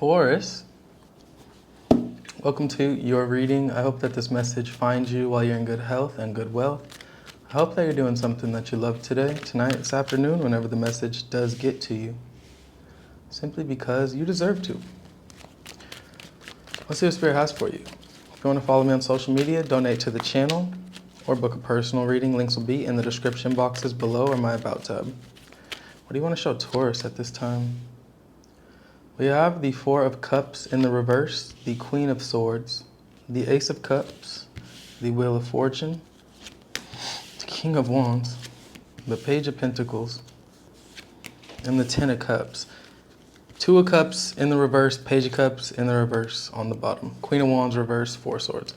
Taurus, welcome to your reading. I hope that this message finds you while you're in good health and good wealth. I hope that you're doing something that you love today, tonight, this afternoon, whenever the message does get to you. Simply because you deserve to. Let's see what Spirit has for you. If you want to follow me on social media, donate to the channel, or book a personal reading, links will be in the description boxes below or my About tab. What do you want to show Taurus at this time? We have the Four of Cups in the reverse, the Queen of Swords, the Ace of Cups, the Wheel of Fortune, the King of Wands, the Page of Pentacles, and the Ten of Cups. Two of Cups in the reverse, Page of Cups in the reverse on the bottom. Queen of Wands reverse, Four Swords.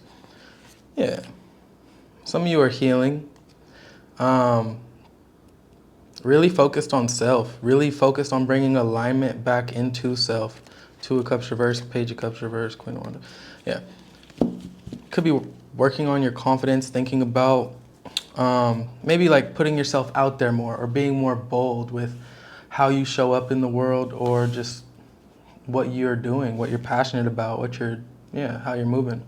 Yeah. Some of you are healing. Really focused on self. Really focused on bringing alignment back into self. Two of Cups reverse, Page of Cups reverse, Queen of Wands. Yeah. Could be working on your confidence, thinking about maybe like putting yourself out there more or being more bold with how you show up in the world or just what you're doing, what you're passionate about, how you're moving.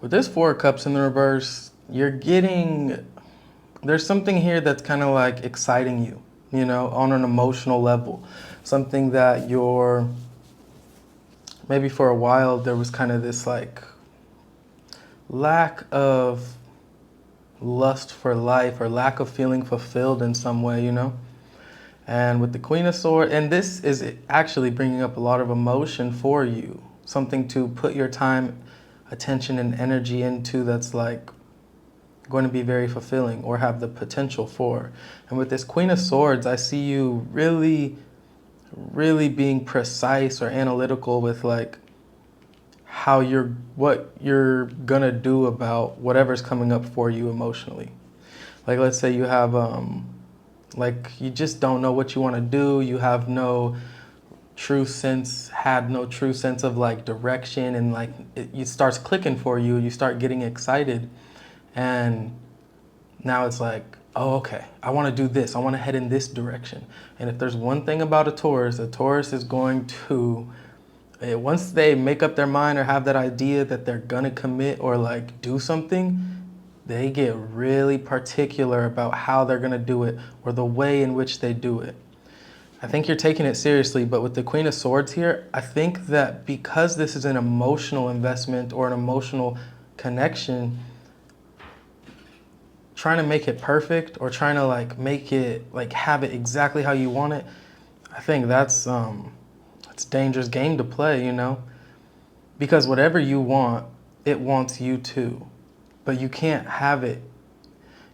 With this Four of Cups in the reverse, there's something here that's kind of like exciting you, on an emotional level. Something that maybe for a while there was kind of this like lack of lust for life or lack of feeling fulfilled in some way, And with the Queen of Swords, and this is actually bringing up a lot of emotion for you. Something to put your time, attention, and energy into that's like going to be very fulfilling or have the potential for. And with this Queen of Swords, I see you really, really being precise or analytical with like what you're gonna do about whatever's coming up for you emotionally. Like let's say you have you just don't know what you want to do. You have no true sense of like direction, and like it starts clicking for you. You start getting excited. And now it's like, oh, okay, I want to do this. I want to head in this direction. And if there's one thing about a Taurus is going to, once they make up their mind or have that idea that they're going to commit or like do something, they get really particular about how they're going to do it or the way in which they do it. I think you're taking it seriously, but with the Queen of Swords here, I think that because this is an emotional investment or an emotional connection, trying to make it perfect or trying to like make it like have it exactly how you want it, I think that's a dangerous game to play, because whatever you want, it wants you too, but you can't have it.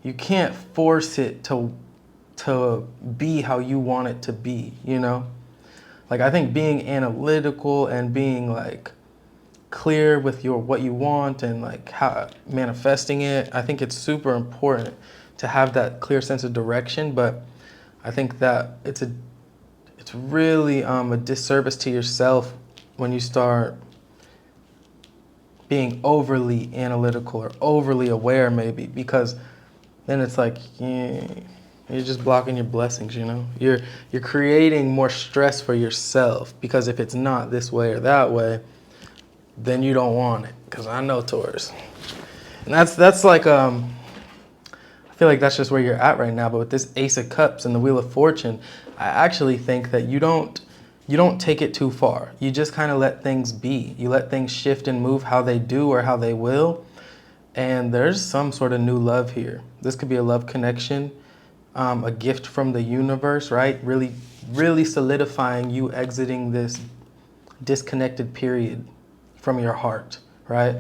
You can't force it to be how you want it to be, Like I think being analytical and being like clear with what you want and like how manifesting it, I think it's super important to have that clear sense of direction. But I think that it's really a disservice to yourself when you start being overly analytical or overly aware, maybe, because then it's like you're just blocking your blessings. You're creating more stress for yourself, because if it's not this way or that way, then you don't want it. Because I know Taurus. And that's like, I feel like that's just where you're at right now. But with this Ace of Cups and the Wheel of Fortune, I actually think that you don't take it too far. You just kind of let things be. You let things shift and move how they do or how they will. And there's some sort of new love here. This could be a love connection, a gift from the universe, right? Really, really solidifying you exiting this disconnected period from your heart, right?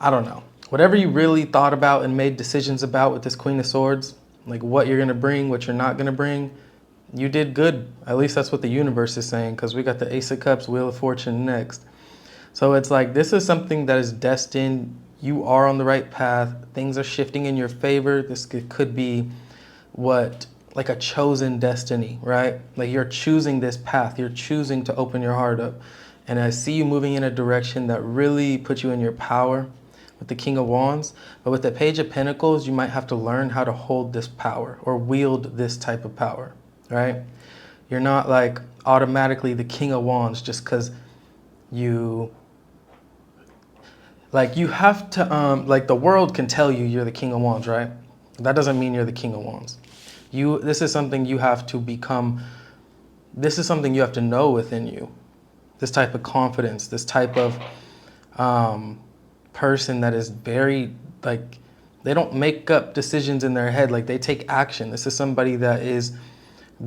I don't know. Whatever you really thought about and made decisions about with this Queen of Swords, like what you're going to bring, what you're not going to bring, you did good. At least that's what the universe is saying, because we got the Ace of Cups, Wheel of Fortune next. So it's like this is something that is destined. You are on the right path. Things are shifting in your favor. This could be like a chosen destiny, right? Like you're choosing this path. You're choosing to open your heart up. And I see you moving in a direction that really puts you in your power with the King of Wands. But with the Page of Pentacles, you might have to learn how to hold this power or wield this type of power, right? You're not like automatically the King of Wands just because you you have to like the world can tell you you're the King of Wands, right? That doesn't mean you're the King of Wands. This is something you have to become. This is something you have to know within you. This type of confidence, this type of person that is very they don't make up decisions in their head, like they take action. This is somebody that is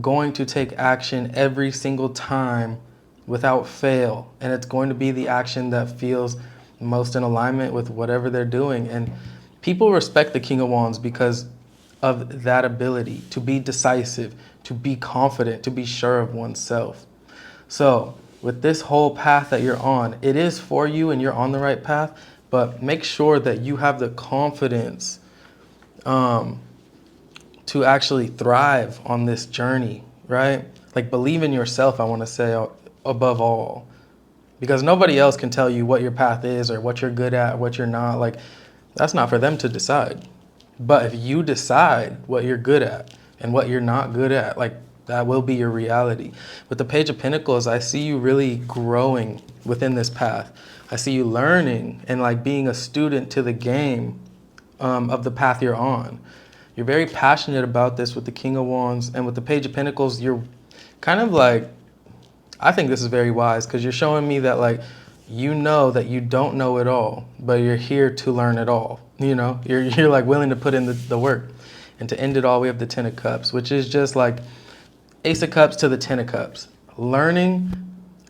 going to take action every single time without fail, and it's going to be the action that feels most in alignment with whatever they're doing. And people respect the King of Wands because of that ability to be decisive, to be confident, to be sure of oneself. So with this whole path that you're on, it is for you and you're on the right path, but make sure that you have the confidence to actually thrive on this journey, right? Like believe in yourself, I want to say, above all, because nobody else can tell you what your path is or what you're good at, what you're not. Like that's not for them to decide. But if you decide what you're good at and what you're not good at, like that will be your reality. With the Page of Pentacles, I see you really growing within this path. I see you learning and like being a student to the game of the path you're on. You're very passionate about this with the King of Wands, and with the Page of Pentacles, you're kind of like, I think this is very wise because you're showing me that like, you know that you don't know it all, but you're here to learn it all. You know, you're like willing to put in the work. And to end it all, we have the Ten of Cups, which is just like Ace of Cups to the Ten of Cups. Learning,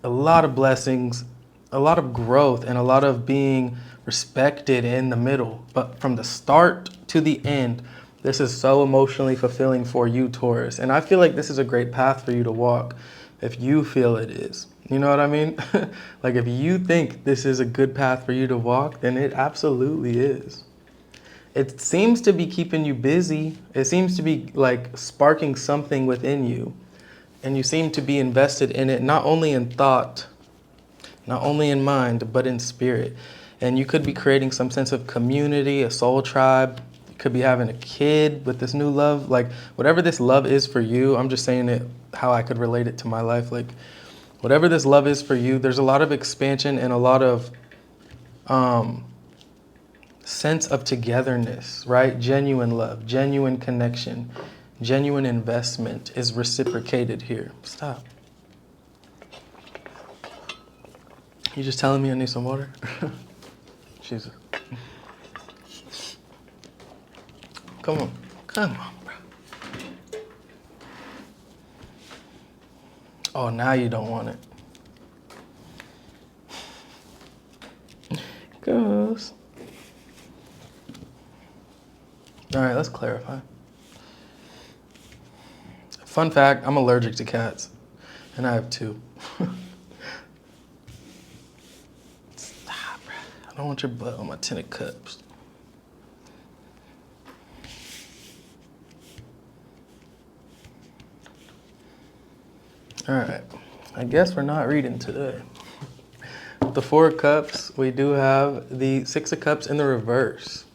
a lot of blessings, a lot of growth, and a lot of being respected in the middle. But from the start to the end, this is so emotionally fulfilling for you, Taurus. And I feel like this is a great path for you to walk if you feel it is. You know what I mean? Like if you think this is a good path for you to walk, then it absolutely is. It seems to be keeping you busy. It seems to be like sparking something within you. And you seem to be invested in it, not only in thought, not only in mind, but in spirit. And you could be creating some sense of community, a soul tribe. You could be having a kid with this new love. Like whatever this love is for you, I'm just saying it how I could relate it to my life. Like whatever this love is for you, there's a lot of expansion and a lot of sense of togetherness, right? Genuine love, genuine connection, genuine investment is reciprocated here. Stop. You just telling me I need some water? Jesus. Come on, bro. Oh, now you don't want it. Goes. All right, let's clarify. Fun fact, I'm allergic to cats, and I have 2. Stop, bro. I don't want your butt on my Ten of Cups. All right, I guess we're not reading today. The 4 of Cups, we do have the 6 of Cups in the reverse.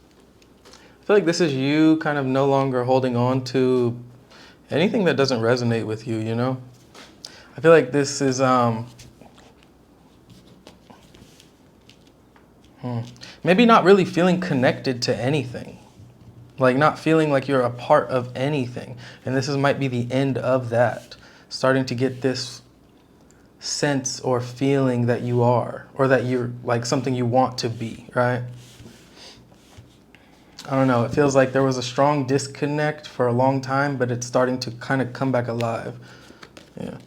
I feel like this is you kind of no longer holding on to anything that doesn't resonate with you, you know? I feel like this is maybe not really feeling connected to anything. Like not feeling like you're a part of anything. And this might be the end of that. Starting to get this sense or feeling that you are, or that you're like something you want to be, right? I don't know. It feels like there was a strong disconnect for a long time, but it's starting to kind of come back alive. Yeah.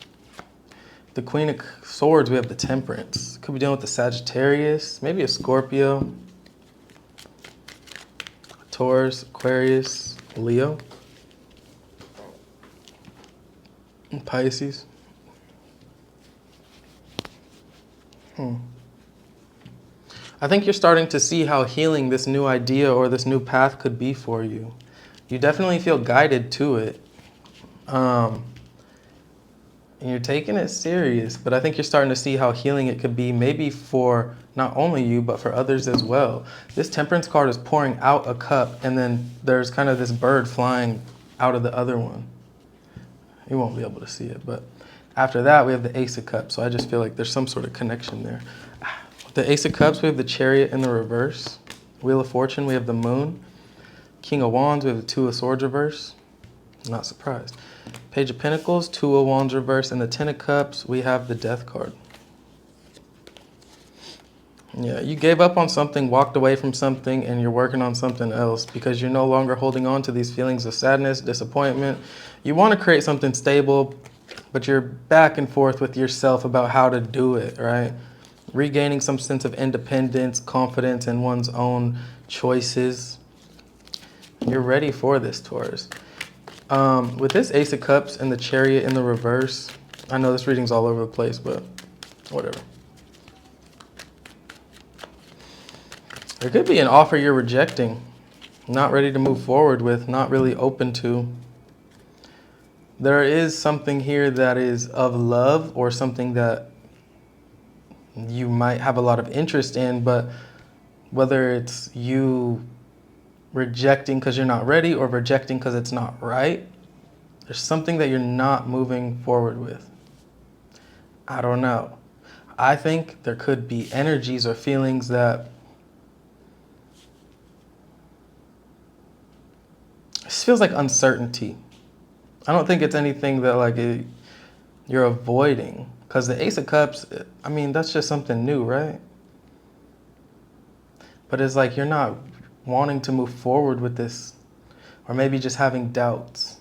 The Queen of Swords, we have the Temperance. Could be dealing with the Sagittarius, maybe a Scorpio, Taurus, Aquarius, Leo, and Pisces. I think you're starting to see how healing this new idea or this new path could be for you. You definitely feel guided to it. And you're taking it serious, but I think you're starting to see how healing it could be, maybe for not only you, but for others as well. This Temperance card is pouring out a cup, and then there's kind of this bird flying out of the other one. You won't be able to see it, but after that, we have the Ace of Cups. So I just feel like there's some sort of connection there. With the Ace of Cups, we have the Chariot in the reverse. Wheel of Fortune, we have the Moon. King of Wands, we have the Two of Swords reverse. Not surprised. Page of Pentacles, Two of Wands reverse, and the Ten of Cups, we have the Death card. Yeah, you gave up on something, walked away from something, and you're working on something else because you're no longer holding on to these feelings of sadness, disappointment. You want to create something stable, but you're back and forth with yourself about how to do it, right? Regaining some sense of independence, confidence in one's own choices. You're ready for this, Taurus. With this Ace of Cups and the Chariot in the reverse, I know this reading's all over the place, but whatever. There could be an offer you're rejecting, not ready to move forward with, not really open to. There is something here that is of love or something that you might have a lot of interest in, but whether it's you rejecting because you're not ready or rejecting because it's not right, there's something that you're not moving forward with. I don't know. I think there could be energies or feelings that this feels like uncertainty. I don't think it's anything that you're avoiding, because the Ace of Cups, I mean, that's just something new, right? But it's like you're not wanting to move forward with this, or maybe just having doubts.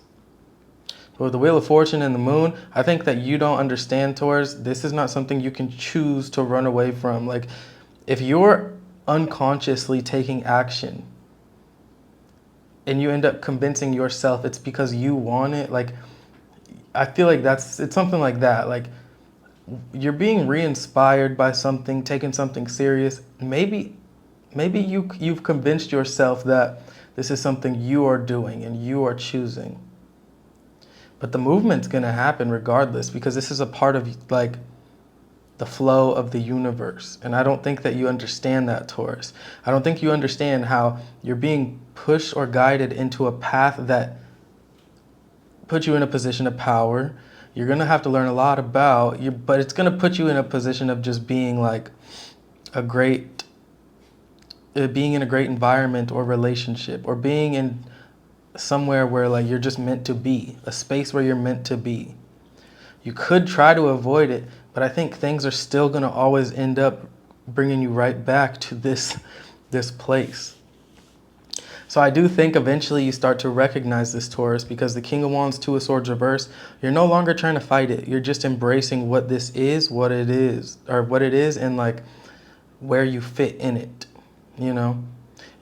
But with the Wheel of Fortune and the Moon, I think that you don't understand, Taurus. This is not something you can choose to run away from. Like, if you're unconsciously taking action and you end up convincing yourself it's because you want it, like, I feel like it's something like that. Like, you're being re-inspired by something, taking something serious. Maybe you've convinced yourself that this is something you are doing and you are choosing. But the movement's going to happen regardless, because this is a part of like the flow of the universe. And I don't think that you understand that, Taurus. I don't think you understand how you're being pushed or guided into a path that puts you in a position of power. You're going to have to learn a lot about you, but it's going to put you in a position of just being like being in a great environment or relationship, or being in somewhere where like you're just meant to be, a space where you're meant to be. You could try to avoid it, but I think things are still going to always end up bringing you right back to this place. So I do think eventually you start to recognize this, Taurus, because the King of Wands, Two of Swords reverse, you're no longer trying to fight it. You're just embracing what this is, what it is, and like where you fit in it, you know?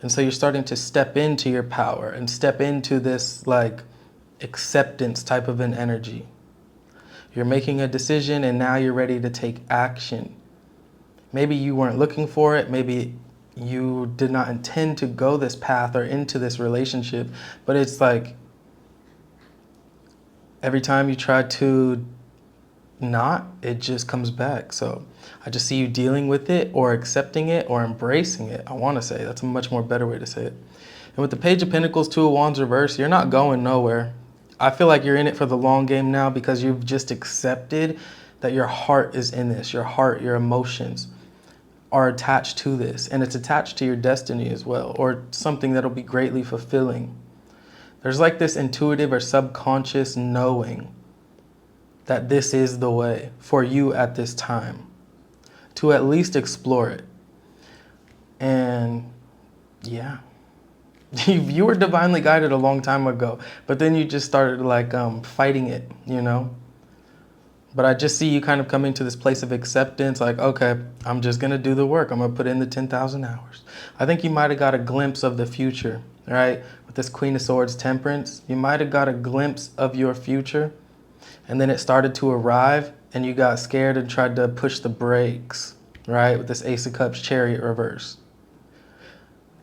And so you're starting to step into your power and step into this like acceptance type of an energy. You're making a decision and now you're ready to take action. Maybe you weren't looking for it. Maybe you did not intend to go this path or into this relationship, but it's like every time you try to not, it just comes back. So I just see you dealing with it or accepting it or embracing it. I want to say that's a much more better way to say it. And with the Page of Pentacles, Two of Wands reverse, you're not going nowhere. I feel like you're in it for the long game now, because you've just accepted that your heart is in this. Your heart, your emotions are attached to this, and it's attached to your destiny as well, or something that'll be greatly fulfilling. There's like this intuitive or subconscious knowing that this is the way for you at this time, to at least explore it. And yeah, you were divinely guided a long time ago, but then you just started like fighting it, you know? But I just see you kind of coming to this place of acceptance, like, okay, I'm just going to do the work. I'm going to put in the 10,000 hours. I think you might have got a glimpse of the future, right? With this Queen of Swords, Temperance, you might have got a glimpse of your future, and then it started to arrive, and you got scared and tried to push the brakes, right? With this Ace of Cups, Chariot reverse.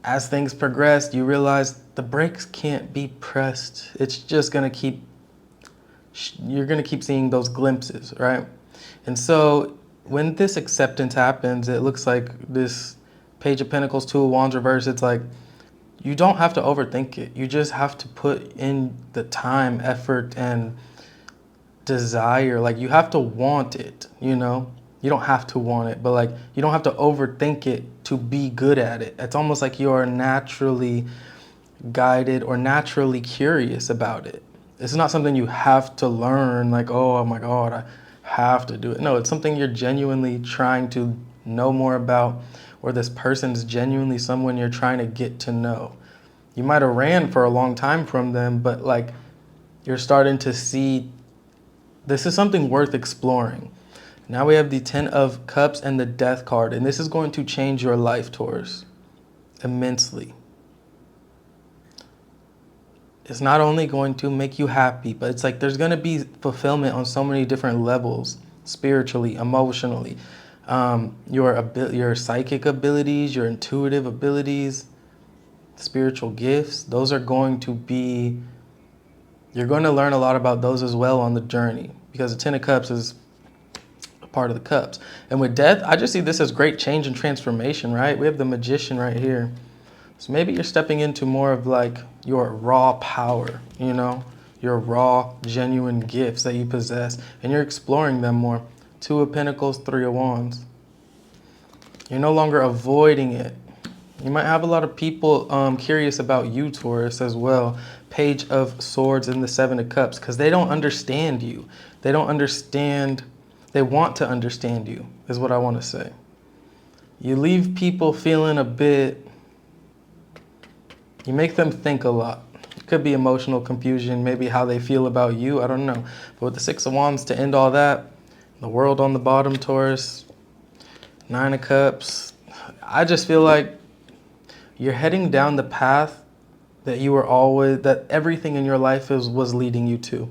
As things progressed, you realized the brakes can't be pressed. It's just going to keep you're going to keep seeing those glimpses, right? And so when this acceptance happens, it looks like this Page of Pentacles, Two of Wands reverse, it's like you don't have to overthink it. You just have to put in the time, effort, and desire. Like, you have to want it, you know? You don't have to want it, but like, you don't have to overthink it to be good at it. It's almost like you are naturally guided or naturally curious about it. It's not something you have to learn, like, oh my God, I have to do it. No, it's something you're genuinely trying to know more about, or this person's genuinely someone you're trying to get to know. You might have ran for a long time from them, but like, you're starting to see this is something worth exploring. Now we have the 10 of Cups and the Death card, and this is going to change your life, Taurus, immensely. It's not only going to make you happy, but it's like there's going to be fulfillment on so many different levels, spiritually, emotionally, your psychic abilities, your intuitive abilities, spiritual gifts. Those are going to be, you're going to learn a lot about those as well on the journey, because the 10 of Cups is a part of the Cups. And with Death, I just see this as great change and transformation, right? We have the Magician right here. So maybe you're stepping into more of like your raw power, you know, your raw, genuine gifts that you possess, and you're exploring them more. 2 of Pentacles, 3 of Wands. You're no longer avoiding it. You might have a lot of people curious about you, Taurus, as well. Page of Swords and the 7 of Cups, because they don't understand you. They don't understand, they want to understand you, is what I want to say. You leave people feeling a bit, you make them think a lot. It could be emotional confusion, maybe how they feel about you, I don't know. But with the 6 of Wands to end all that, the World on the bottom, Taurus, 9 of Cups, I just feel like you're heading down the path that you were always, that everything in your life was leading you to.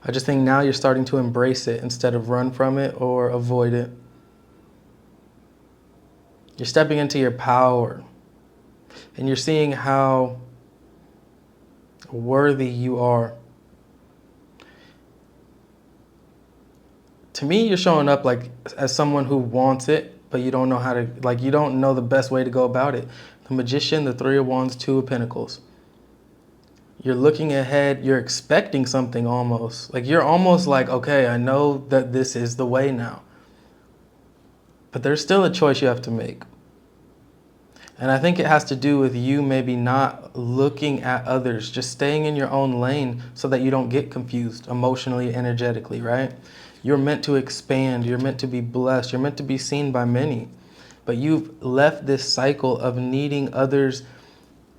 I just think now you're starting to embrace it instead of run from it or avoid it. You're stepping into your power. And you're seeing how worthy you are. To me, you're showing up like as someone who wants it, but you don't know how to, like, you don't know the best way to go about it. The Magician, the 3 of Wands, 2 of Pentacles. You're looking ahead, you're expecting something almost. Like, you're almost like, okay, I know that this is the way now. But there's still a choice you have to make. And I think it has to do with you maybe not looking at others, just staying in your own lane so that you don't get confused emotionally, energetically, right? You're meant to expand. You're meant to be blessed. You're meant to be seen by many. But you've left this cycle of needing others'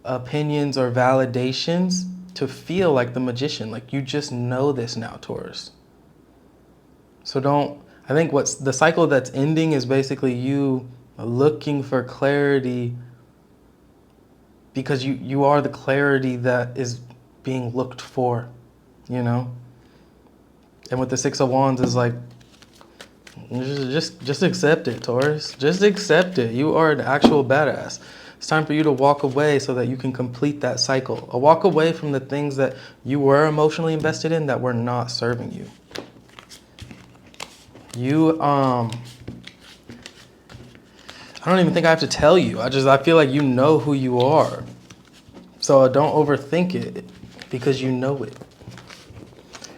opinions or validations to feel like the Magician. Like, you just know this now, Taurus. So I think what's the cycle that's ending is basically you looking for clarity, because you are the clarity that is being looked for, you know? And with the 6 of Wands is like, just accept it, Taurus. Just accept it. You are an actual badass. It's time for you to walk away so that you can complete that cycle. A walk away from the things that you were emotionally invested in that were not serving you. I don't even think I have to tell you. I feel like you know who you are. So don't overthink it, because you know it.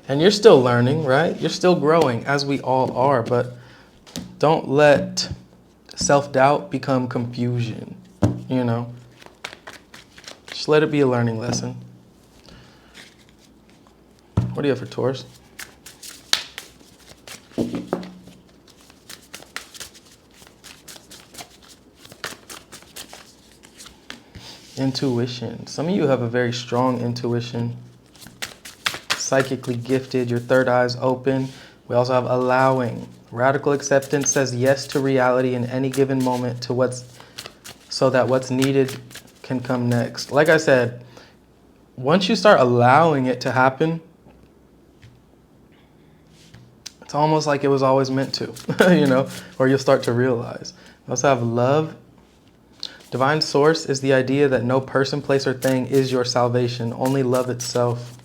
And you're still learning, right? You're still growing, as we all are, but don't let self-doubt become confusion, you know? Just let it be a learning lesson. What do you have for Taurus? Intuition. Some of you have a very strong intuition. Psychically gifted. Your third eye's open. We also have allowing. Radical acceptance says yes to reality in any given moment so that what's needed can come next. Like I said, once you start allowing it to happen, it's almost like it was always meant to, you know, or you'll start to realize. We also have love. Divine source is the idea that no person, place, or thing is your salvation, only love itself.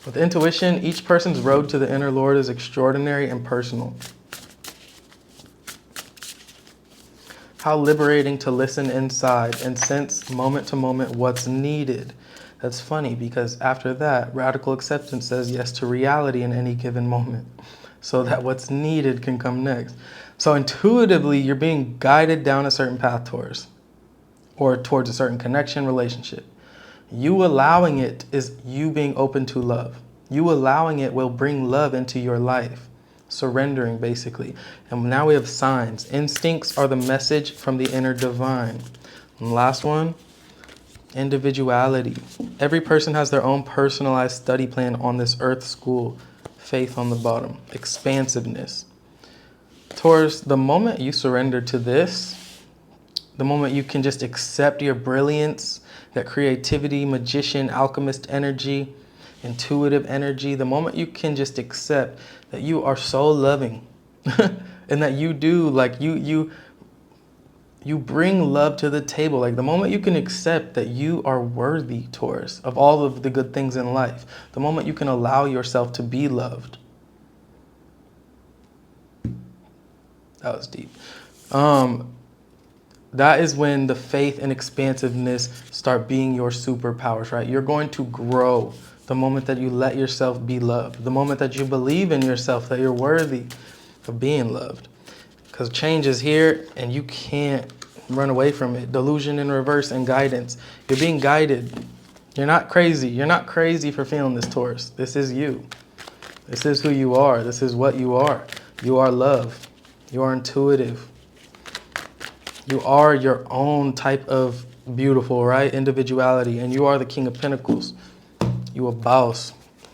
With intuition, each person's road to the inner Lord is extraordinary and personal. How liberating to listen inside and sense moment to moment what's needed. That's funny because after that, radical acceptance says yes to reality in any given moment so that what's needed can come next. So intuitively, you're being guided down a certain path, Taurus, or towards a certain connection, relationship. You allowing it is you being open to love. You allowing it will bring love into your life. Surrendering, basically. And now we have signs. Instincts are the message from the inner divine. And last one, individuality. Every person has their own personalized study plan on this earth school. Faith on the bottom. Expansiveness. Taurus, the moment you surrender to this, the moment you can just accept your brilliance, that creativity, magician, alchemist energy, intuitive energy, the moment you can just accept that you are so loving and that you do, like you bring love to the table. Like the moment you can accept that you are worthy, Taurus, of all of the good things in life, the moment you can allow yourself to be loved. That was deep. That is when the faith and expansiveness start being your superpowers, right? You're going to grow the moment that you let yourself be loved, the moment that you believe in yourself, that you're worthy of being loved. Because change is here and you can't run away from it. Delusion in reverse and guidance. You're being guided. You're not crazy. You're not crazy for feeling this, Taurus. This is you. This is who you are. This is what you are. You are love. You are intuitive. You are your own type of beautiful, right? Individuality. And you are the King of Pentacles. You a boss.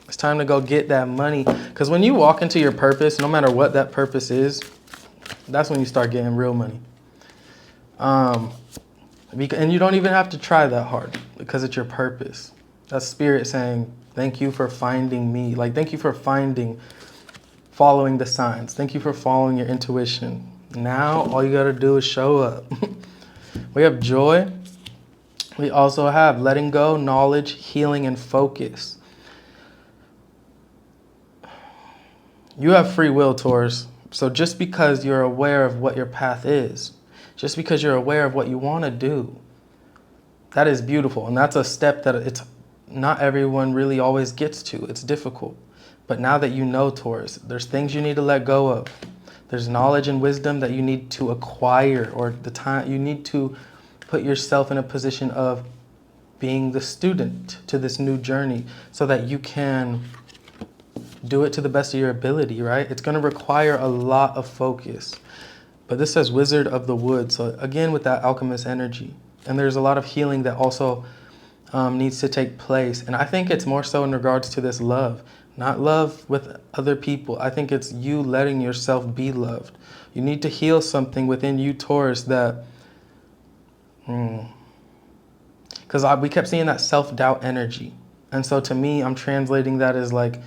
It's time to go get that money. Because when you walk into your purpose, no matter what that purpose is, that's when you start getting real money. And you don't even have to try that hard because it's your purpose. That's spirit saying, thank you for finding me. Like, thank you for following the signs. Thank you for following your intuition. Now, all you got to do is show up. We have joy. We also have letting go, knowledge, healing, and focus. You have free will, Taurus. So just because you're aware of what your path is, just because you're aware of what you want to do, that is beautiful. And that's a step that it's not everyone really always gets to. It's difficult. But now that you know, Taurus, there's things you need to let go of. There's knowledge and wisdom that you need to acquire, or the time you need to put yourself in a position of being the student to this new journey so that you can do it to the best of your ability, right? It's going to require a lot of focus. But this says Wizard of the Wood. So again, with that alchemist energy. And there's a lot of healing that also needs to take place. And I think it's more so in regards to this love. Not love with other people. I think it's you letting yourself be loved. You need to heal something within you, Taurus, that... Because we kept seeing that self-doubt energy. And so to me, I'm translating that as like,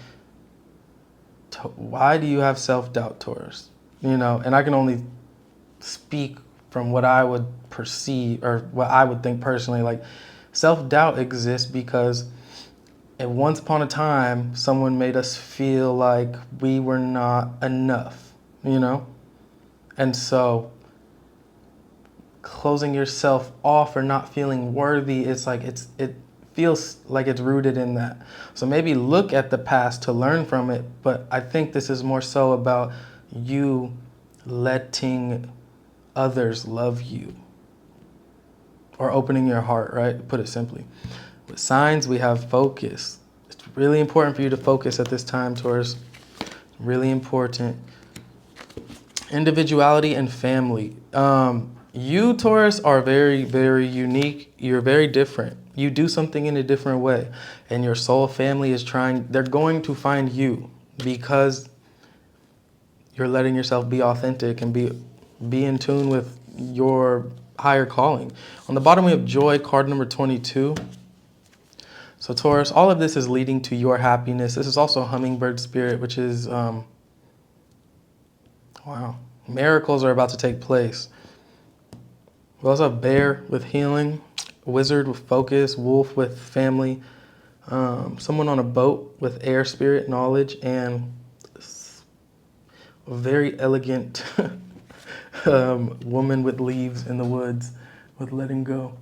why do you have self-doubt, Taurus? You know, and I can only speak from what I would perceive or what I would think personally. Like, self-doubt exists because at once upon a time, someone made us feel like we were not enough, you know? And so closing yourself off or not feeling worthy, it's like it feels like it's rooted in that. So maybe look at the past to learn from it, but I think this is more so about you letting others love you or opening your heart, right? Put it simply. With signs, we have focus. It's really important for you to focus at this time, Taurus. Really important. Individuality and family. You, Taurus, are very, very unique. You're very different. You do something in a different way. And your soul family is they're going to find you because you're letting yourself be authentic and be in tune with your higher calling. On the bottom, we have joy, card number 22. So Taurus, all of this is leading to your happiness. This is also hummingbird spirit, which is, wow, miracles are about to take place. We also have bear with healing, wizard with focus, wolf with family, someone on a boat with air spirit, knowledge, and a very elegant woman with leaves in the woods with letting go.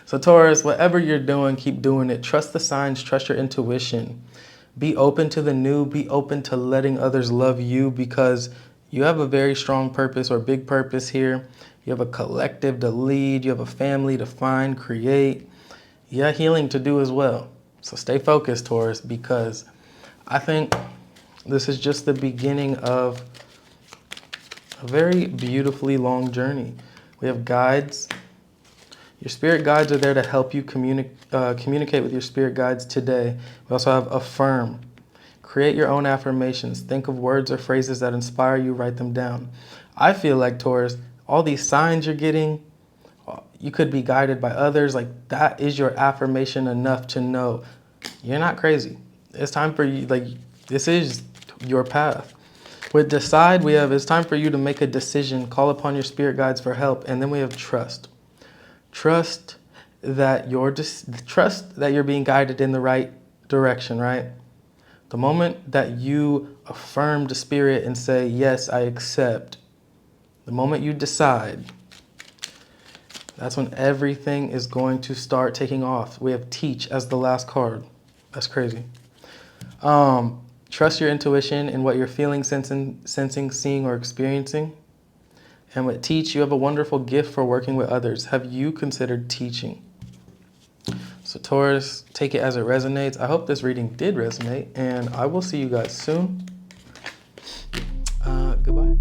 So Taurus, whatever you're doing, keep doing it. Trust the signs, trust your intuition. Be open to the new, be open to letting others love you, because you have a very strong purpose or big purpose here. You have a collective to lead, you have a family to find, create. Yeah, healing to do as well. So stay focused, Taurus, because I think this is just the beginning of a very beautifully long journey. We have guides. Your spirit guides are there to help you communicate with your spirit guides today. We also have affirm. Create your own affirmations. Think of words or phrases that inspire you, write them down. I feel like, Taurus, all these signs you're getting, you could be guided by others. Like, that is your affirmation enough to know you're not crazy. It's time for you, like, this is your path. With decide, we have it's time for you to make a decision, call upon your spirit guides for help, and then we have trust. Trust that you're being guided in the right direction, right? The moment that you affirm the spirit and say, yes, I accept, the moment you decide, that's when everything is going to start taking off. We have teach as the last card. That's crazy. Trust your intuition in what you're feeling, sensing, seeing, or experiencing. And with teach, you have a wonderful gift for working with others. Have you considered teaching? So Taurus, take it as it resonates. I hope this reading did resonate, and I will see you guys soon. Goodbye.